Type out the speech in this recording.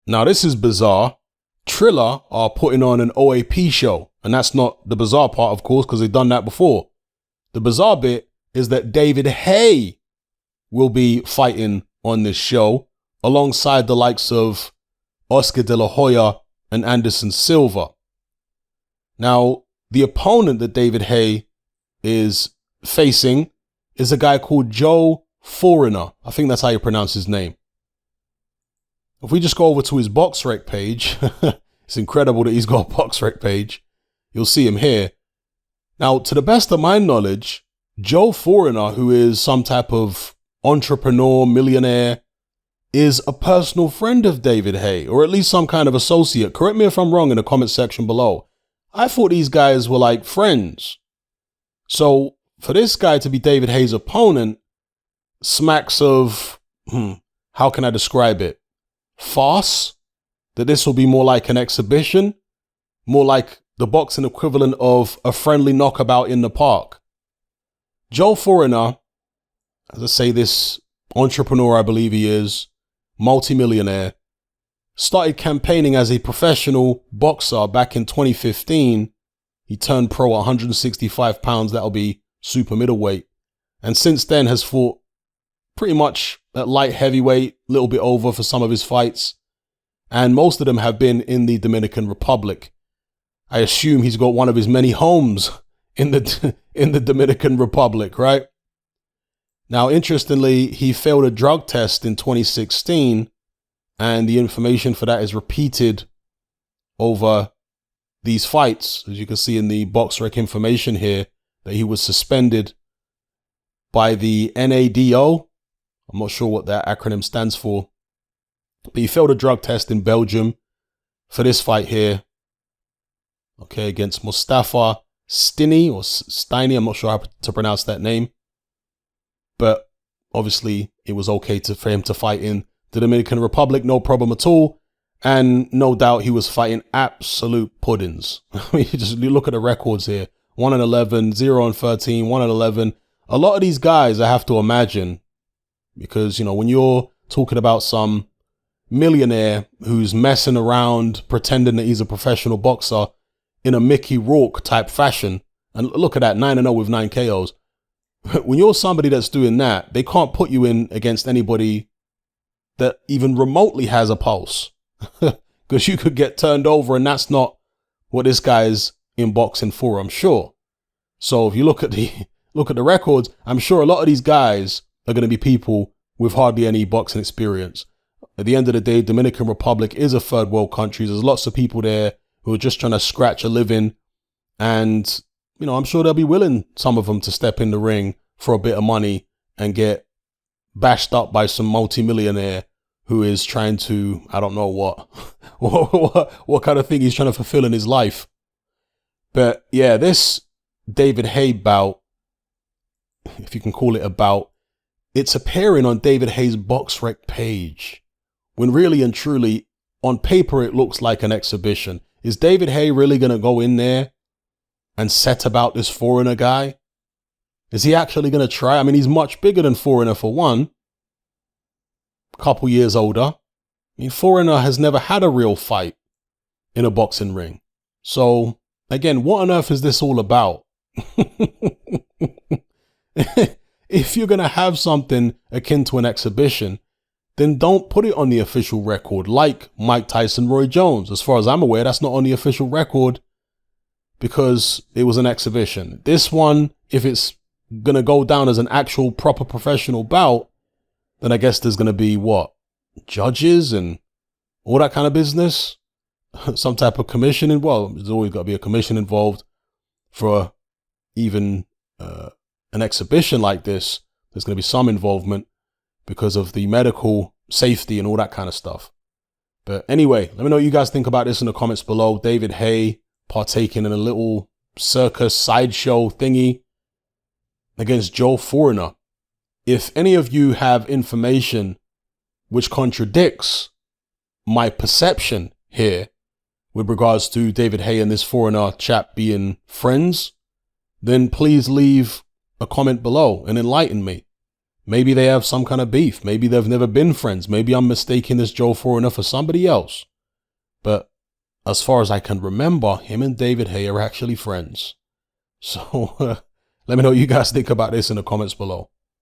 Now, this is bizarre. Triller are putting on an OAP show, and that's not the bizarre part, of course, because they've done that before. The bizarre bit is that David Haye will be fighting on this show alongside the likes of Oscar De La Hoya and Anderson Silva. Now, the opponent that David Haye is facing is a guy called Joe Fournier. I think that's how you pronounce his name. If we just go over to his BoxRec page, it's incredible that he's got a BoxRec page. You'll see him here. Now, to the best of my knowledge, Joe Fournier, who is some type of entrepreneur, millionaire, is a personal friend of David Haye, or at least some kind of associate. Correct me if I'm wrong in the comment section below. I thought these guys were like friends. So for this guy to be David Haye's opponent smacks of, how can I describe it? Farce? That this will be more like an exhibition, more like the boxing equivalent of a friendly knockabout in the park. Joe Fournier, as I say, this entrepreneur, I believe he is, multimillionaire, started campaigning as a professional boxer back in 2015. He turned pro at 165 pounds. That'll be super middleweight. And since then has fought pretty much at light heavyweight, a little bit over for some of his fights. And most of them have been in the Dominican Republic. I assume he's got one of his many homes in the Dominican Republic, right? Now, interestingly, he failed a drug test in 2016, and the information for that is repeated over these fights. As you can see in the BoxRec information here, that he was suspended by the NADO. I'm not sure what that acronym stands for, but he failed a drug test in Belgium for this fight here. Okay, against Mustafa Stini or Steiny. I'm not sure how to pronounce that name. But obviously it was okay for him to fight in the Dominican Republic, no problem at all. And no doubt he was fighting absolute puddings. I mean, you look at the records here. 1-11, 0-13, 1-11. A lot of these guys, I have to imagine, because, you know, when you're talking about some millionaire who's messing around, pretending that he's a professional boxer in a Mickey Rourke type fashion, and look at that, 9-0 with 9 KOs. When you're somebody that's doing that, they can't put you in against anybody that even remotely has a pulse, because you could get turned over, and that's not what this guy's in boxing for, I'm sure. So if you look at the records, I'm sure a lot of these guys are going to be people with hardly any boxing experience. At the end of the day, Dominican Republic is a third world country. There's lots of people there who are just trying to scratch a living, and you know, I'm sure they'll be willing, some of them, to step in the ring for a bit of money and get bashed up by some multimillionaire who is trying to, I don't know what kind of thing he's trying to fulfill in his life. But yeah, this David Haye bout, if you can call it a bout, it's appearing on David Haye's BoxRec page, when really and truly, on paper, it looks like an exhibition. Is David Haye really going to go in there and set about this Foreigner guy? Is he actually going to try? I mean, he's much bigger than Foreigner for one. A couple years older. I mean, Foreigner has never had a real fight in a boxing ring. So, again, what on earth is this all about? If you're going to have something akin to an exhibition, then don't put it on the official record like Mike Tyson, Roy Jones. As far as I'm aware, that's not on the official record because it was an exhibition. This one, if it's going to go down as an actual proper professional bout, then I guess there's going to be what? Judges and all that kind of business? Some type of commission. Well, there's always got to be a commission involved for even an exhibition like this. There's going to be some involvement because of the medical safety and all that kind of stuff. But anyway, let me know what you guys think about this in the comments below. David Haye partaking in a little circus sideshow thingy against Joe Fournier. If any of you have information which contradicts my perception here with regards to David Haye and this Foreigner chap being friends, then please leave a comment below and enlighten me. Maybe they have some kind of beef. Maybe they've never been friends. Maybe I'm mistaking this Joe Foreigner for somebody else. But as far as I can remember, him and David Haye are actually friends. So let me know what you guys think about this in the comments below.